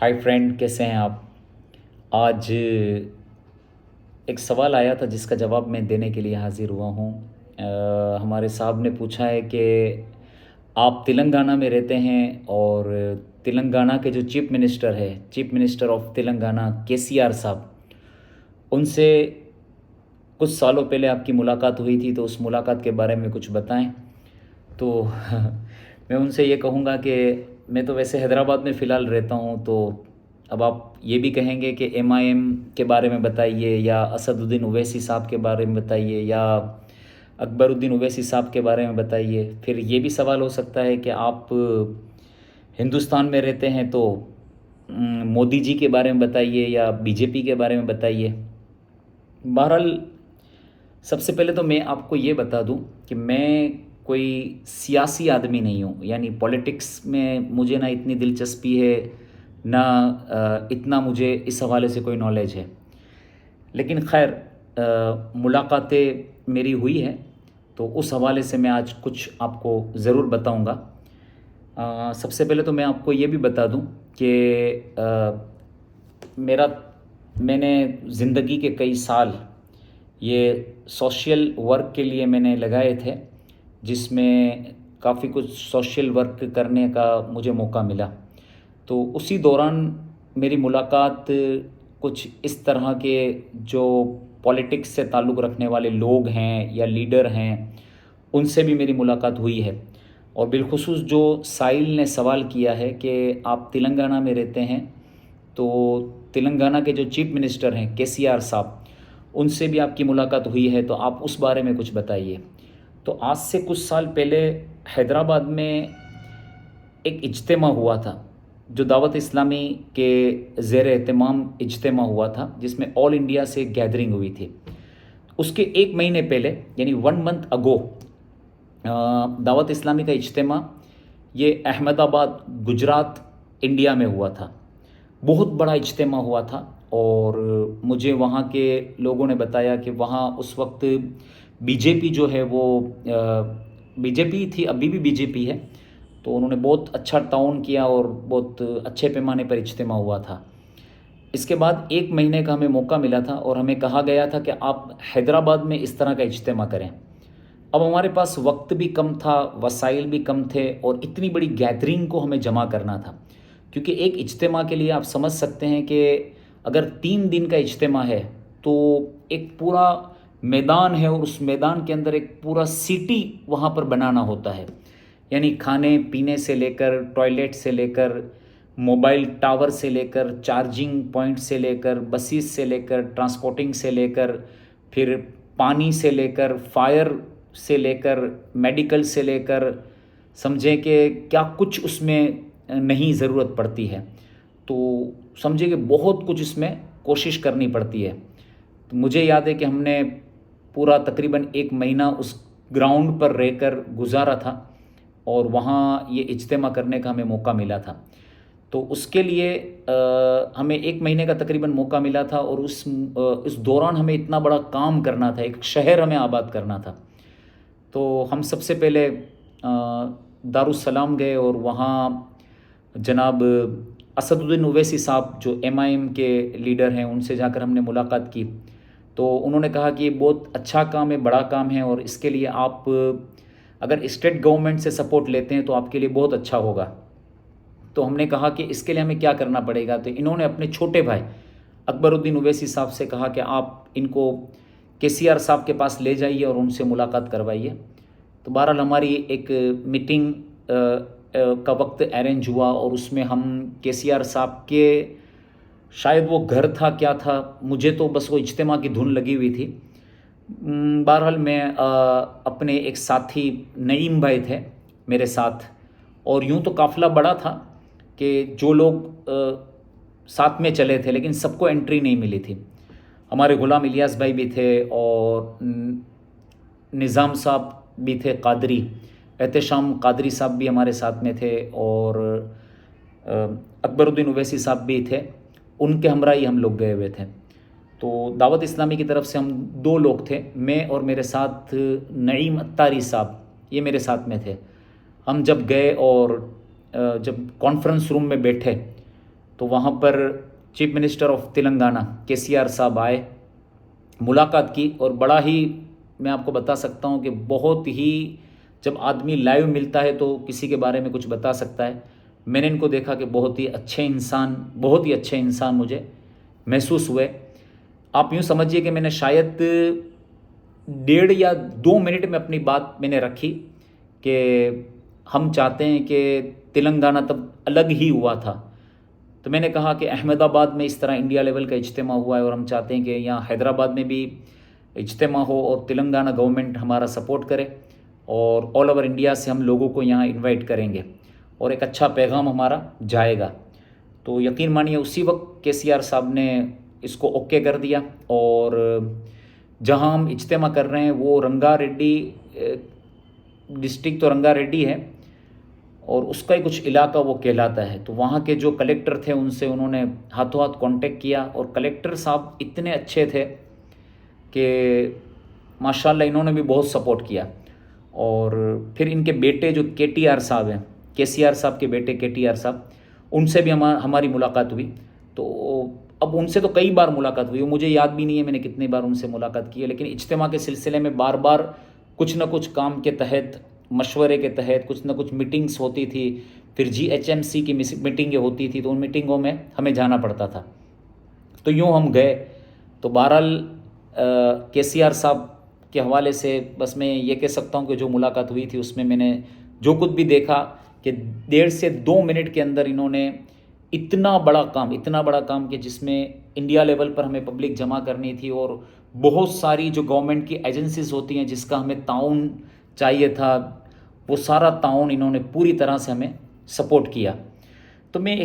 Hi friend, कैसे हैं आप? आज एक सवाल आया था जिसका जवाब मैं देने के लिए हाज़िर हुआ हूँ। हमारे साहब ने पूछा है कि आप तेलंगाना में रहते हैं और तेलंगाना के जो chief minister of Telangana KCR साहब, उनसे कुछ सालों पहले आपकी मुलाकात हुई थी, तो उस मुलाकात के बारे में कुछ बताएं। तो मैं उनसे ये कहूँगा कि मैं तो वैसे हैदराबाद में फ़िलहाल रहता हूँ, तो अब आप ये भी कहेंगे कि एमआईएम के बारे में बताइए, या असदुद्दीन ओवैसी साहब के बारे में बताइए, या अकबरुद्दीन ओवैसी साहब के बारे में बताइए। फिर ये भी सवाल हो सकता है कि आप हिंदुस्तान में रहते हैं, तो मोदी जी के बारे में बताइए या बीजेपी के बारे में बताइए। बहरहाल, सबसे पहले तो मैं आपको ये बता दूं कि मैं कोई सियासी आदमी नहीं हूँ, यानी पॉलिटिक्स में मुझे ना इतनी दिलचस्पी है, ना इतना मुझे इस हवाले से कोई नॉलेज है। लेकिन खैर, मुलाकातें मेरी हुई हैं, तो उस हवाले से मैं आज कुछ आपको ज़रूर बताऊंगा। सबसे पहले तो मैं आपको ये भी बता दूं कि मेरा मैंने ज़िंदगी के कई साल ये सोशल वर्क के लिए मैंने लगाए थे, जिसमें काफ़ी कुछ सोशल वर्क करने का मुझे मौका मिला। तो उसी दौरान मेरी मुलाकात कुछ इस तरह के जो पॉलिटिक्स से ताल्लुक़ रखने वाले लोग हैं या लीडर हैं, उनसे भी मेरी मुलाकात हुई है। और बिलखुसूस जो साहिल ने सवाल किया है कि आप तेलंगाना में रहते हैं, तो तेलंगाना के जो चीफ मिनिस्टर हैं केसीआर साहब, उनसे भी आपकी मुलाकात हुई है, तो आप उस बारे में कुछ बताइए। तो आज से कुछ साल पहले हैदराबाद में एक इज्तिमा हुआ था, जो दावत इस्लामी के ज़ेर एहतमाम इज्तिमा हुआ था, जिसमें ऑल इंडिया से गैदरिंग हुई थी। उसके एक महीने पहले, यानी 1 मंथ अगो, दावत इस्लामी का इज्तिमा ये अहमदाबाद, गुजरात, इंडिया में हुआ था। बहुत बड़ा इज्तिमा हुआ था, और मुझे वहाँ के लोगों ने बताया कि वहाँ उस वक्त बीजेपी जो है वो बीजेपी थी, अभी भी बीजेपी है। तो उन्होंने बहुत अच्छा ताउन किया और बहुत अच्छे पैमाने पर इज्तिमा हुआ था। इसके बाद 1 महीने का हमें मौका मिला था, और हमें कहा गया था कि आप हैदराबाद में इस तरह का इज्तिमा करें। अब हमारे पास वक्त भी कम था, वसाइल भी कम थे, और इतनी बड़ी गैदरिंग को हमें जमा करना था। क्योंकि एक इज्तिमा के लिए आप समझ सकते हैं कि अगर 3 दिन का इज्तिमा है, तो एक पूरा मैदान है, और उस मैदान के अंदर एक पूरा सिटी वहाँ पर बनाना होता है। यानी खाने पीने से लेकर, टॉयलेट से लेकर, मोबाइल टावर से लेकर, चार्जिंग पॉइंट से लेकर, बसेस से लेकर, ट्रांसपोर्टिंग से लेकर, फिर पानी से लेकर, फायर से लेकर, मेडिकल से लेकर, समझें कि क्या कुछ उसमें नहीं ज़रूरत पड़ती है। तो समझे कि बहुत कुछ इसमें कोशिश करनी पड़ती है। तो मुझे याद है कि हमने पूरा तकरीबन 1 महीना उस ग्राउंड पर रहकर गुजारा था, और वहाँ ये इज्तिमा करने का हमें मौका मिला था। तो उसके लिए हमें 1 महीने का तकरीबन मौका मिला था, और इस दौरान हमें इतना बड़ा काम करना था, एक शहर हमें आबाद करना था। तो हम सबसे पहले दारुस्सलाम गए, और वहाँ जनाब असदुद्दीन ओवैसी साहब, जो एमआईएम के लीडर हैं, उनसे जाकर हमने मुलाकात की। तो उन्होंने कहा कि ये बहुत अच्छा काम है, बड़ा काम है, और इसके लिए आप अगर स्टेट गवर्नमेंट से सपोर्ट लेते हैं तो आपके लिए बहुत अच्छा होगा। तो हमने कहा कि इसके लिए हमें क्या करना पड़ेगा। तो इन्होंने अपने छोटे भाई अकबरुद्दीन ओवैसी साहब से कहा कि आप इनको केसीआर साहब के पास ले जाइए और उनसे मुलाकात करवाइए। तो बहरहाल हमारी एक मीटिंग का वक्त अरेंज हुआ, और उसमें हम केसीआर साहब के, शायद वो घर था क्या था, मुझे तो बस वो इज्तिमा की धुन लगी हुई थी। बहरहाल मैं अपने एक साथी नईम भाई थे मेरे साथ, और यूँ तो काफ़िला बड़ा था कि जो लोग साथ में चले थे, लेकिन सबको एंट्री नहीं मिली थी। हमारे गुलाम इलियास भाई भी थे, और निज़ाम साहब भी थे कादरी, एहतशाम कादरी साहब भी हमारे साथ में थे, और अकबरुद्दीन ओवैसी साहब भी थे। उनके हमरा ही हम लोग गए हुए थे। तो दावत इस्लामी की तरफ से हम 2 लोग थे, मैं और मेरे साथ नईम अत्तारी साहब, ये मेरे साथ में थे। हम जब गए और जब कॉन्फ्रेंस रूम में बैठे, तो वहाँ पर chief minister of Telangana KCR साहब आए, मुलाकात की, और बड़ा ही मैं आपको बता सकता हूँ कि बहुत ही, जब आदमी लाइव मिलता है तो किसी के बारे में कुछ बता सकता है। मैंने इनको देखा कि बहुत ही अच्छे इंसान मुझे महसूस हुए। आप यूँ समझिए कि मैंने शायद 1.5 या 2 मिनट में अपनी बात मैंने रखी कि हम चाहते हैं कि तेलंगाना तब अलग ही हुआ था। तो मैंने कहा कि अहमदाबाद में इस तरह इंडिया लेवल का इज्तिमा हुआ है और हम चाहते हैं कि यहाँ हैदराबाद में भी इज्तिमा हो और तेलंगाना गवर्नमेंट हमारा सपोर्ट करे, और ऑल ओवर इंडिया से हम लोगों को यहाँ इनवाइट करेंगे और एक अच्छा पैगाम हमारा जाएगा। तो यकीन मानिए उसी वक्त केसीआर साहब ने इसको ओके कर दिया, और जहाँ हम इज्तिमा कर रहे हैं वो रंगारेड्डी डिस्ट्रिक्ट, तो रंगारेड्डी है और उसका ही कुछ इलाका वो कहलाता है। तो वहाँ के जो कलेक्टर थे उनसे उन्होंने हाथों हाथ कांटेक्ट किया, और कलेक्टर साहब इतने अच्छे थे कि माशाल्लाह इन्होंने भी बहुत सपोर्ट किया। और फिर इनके बेटे जो केटीआर साहब हैं, केसीआर साहब के बेटे केटीआर साहब, उनसे भी हमारी मुलाकात हुई। तो अब उनसे तो कई बार मुलाकात हुई, मुझे याद भी नहीं है मैंने कितनी बार उनसे मुलाकात की है, लेकिन इज्तिमा के सिलसिले में बार बार कुछ ना कुछ काम के तहत, मशवरे के तहत कुछ ना कुछ मीटिंग्स होती थी, फिर जीएचएमसी की मीटिंगें होती थी, तो उन मीटिंगों में हमें जाना पड़ता था। तो यूँ हम गए। तो बहरहाल केसीआर साहब के हवाले से बस मैं ये कह सकता हूँ कि जो मुलाकात हुई थी उसमें मैंने जो कुछ भी देखा कि 1.5 से 2 मिनट के अंदर इन्होंने इतना बड़ा काम कि जिसमें इंडिया लेवल पर हमें पब्लिक जमा करनी थी, और बहुत सारी जो गवर्नमेंट की एजेंसीज होती हैं जिसका हमें ताउन चाहिए था, वो सारा ताउन इन्होंने पूरी तरह से हमें सपोर्ट किया। तो मैं